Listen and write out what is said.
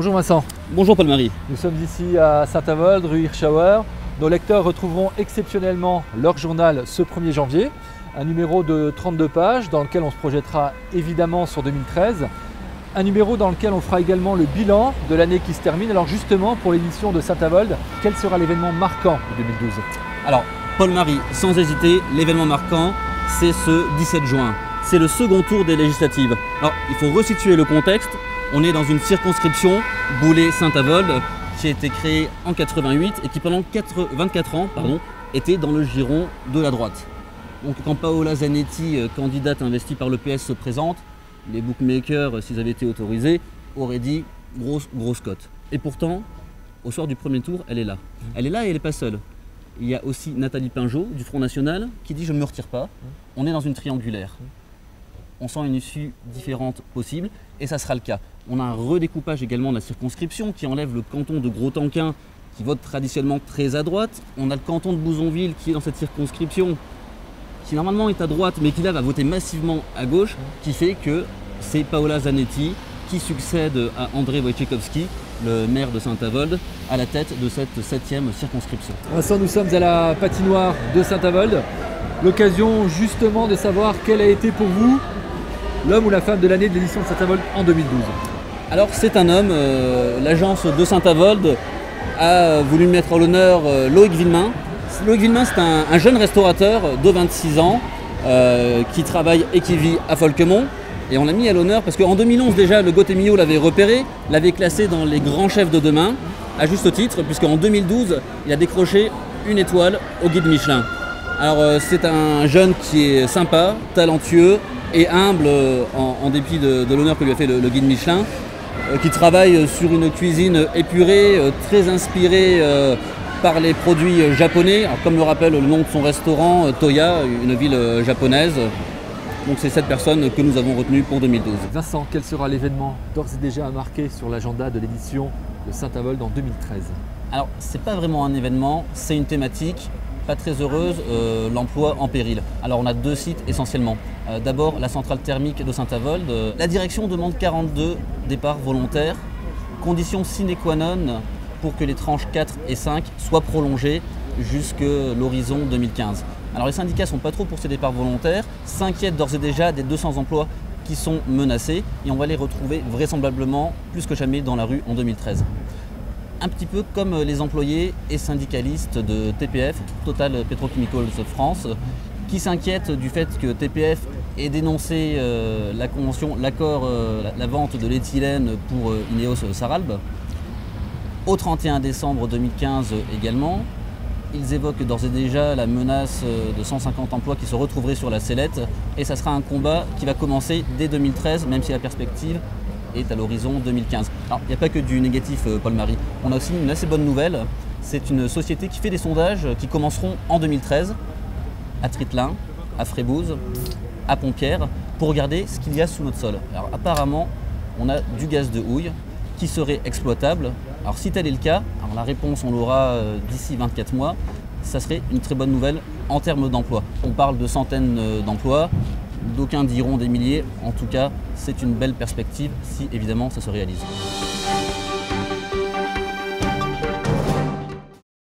Bonjour Vincent. Bonjour Paul-Marie. Nous sommes ici à Saint-Avold, rue Hirschauer. Nos lecteurs retrouveront exceptionnellement leur journal ce 1er janvier, un numéro de 32 pages dans lequel on se projettera évidemment sur 2013, un numéro dans lequel on fera également le bilan de l'année qui se termine. Alors justement, pour l'édition de Saint-Avold, quel sera l'événement marquant de 2012? Alors Paul-Marie, sans hésiter, l'événement marquant, c'est ce 17 juin. C'est le second tour des législatives. Alors il faut resituer le contexte. On est dans une circonscription, Boulay-Saint-Avold, qui a été créée en 88 et qui pendant 24 ans était dans le giron de la droite. Donc quand Paola Zanetti, candidate investie par le PS, se présente, les bookmakers, s'ils avaient été autorisés, auraient dit grosse cote. Et pourtant, au soir du premier tour, elle est là. Elle est là et elle n'est pas seule. Il y a aussi Nathalie Pinjot du Front National qui dit « je ne me retire pas ». On est dans une triangulaire. On sent une issue différente possible et ça sera le cas. On a un redécoupage également de la circonscription qui enlève le canton de Gros-Tanquin qui vote traditionnellement très à droite. On a le canton de Bouzonville qui est dans cette circonscription qui normalement est à droite mais qui là va voter massivement à gauche, qui fait que c'est Paola Zanetti qui succède à André Wojciechowski, le maire de Saint-Avold, à la tête de cette 7e circonscription. Vincent, nous sommes à la patinoire de Saint-Avold. L'occasion justement de savoir quel a été pour vous l'homme ou la femme de l'année de l'édition de Saint-Avold en 2012. Alors c'est un homme, l'agence de Saint-Avold a voulu mettre en l'honneur Loïc Villemain. Loïc Villemain, c'est un jeune restaurateur de 26 ans qui travaille et qui vit à Folquemont. Et on l'a mis à l'honneur parce qu'en 2011 déjà, le Gotemio l'avait repéré, l'avait classé dans les grands chefs de demain, à juste titre, puisqu'en 2012, il a décroché une étoile au guide Michelin. Alors c'est un jeune qui est sympa, talentueux et humble en dépit de l'honneur que lui a fait le guide Michelin, qui travaille sur une cuisine épurée, très inspirée par les produits japonais, alors, comme le rappelle le nom de son restaurant, Toya, une ville japonaise. Donc c'est cette personne que nous avons retenue pour 2012. Vincent, quel sera l'événement d'ores et déjà marqué sur l'agenda de l'édition de Saint-Avold en 2013? Alors c'est pas vraiment un événement, c'est une thématique pas très heureuse, l'emploi en péril. Alors on a deux sites essentiellement. D'abord la centrale thermique de Saint-Avold. La direction demande 42 départs volontaires, condition sine qua non pour que les tranches 4 et 5 soient prolongées jusqu'à l'horizon 2015. Alors les syndicats ne sont pas trop pour ces départs volontaires, s'inquiètent d'ores et déjà des 200 emplois qui sont menacés et on va les retrouver vraisemblablement plus que jamais dans la rue en 2013. Un petit peu comme les employés et syndicalistes de TPF, Total Petrochemicals France, qui s'inquiètent du fait que TPF ait dénoncé la convention, l'accord, la vente de l'éthylène pour Ineos Saralbe. Au 31 décembre 2015 également, ils évoquent d'ores et déjà la menace de 150 emplois qui se retrouveraient sur la sellette et ça sera un combat qui va commencer dès 2013, même si la perspective est à l'horizon 2015. Alors il n'y a pas que du négatif, Paul-Marie. On a aussi une assez bonne nouvelle. C'est une société qui fait des sondages qui commenceront en 2013 à Tritelin, à Frébouze, à Pompierre, pour regarder ce qu'il y a sous notre sol. Alors apparemment, on a du gaz de houille qui serait exploitable. Alors si tel est le cas, alors la réponse on l'aura d'ici 24 mois, ça serait une très bonne nouvelle en termes d'emploi. On parle de centaines d'emplois, d'aucuns diront des milliers, en tout cas c'est une belle perspective si évidemment ça se réalise.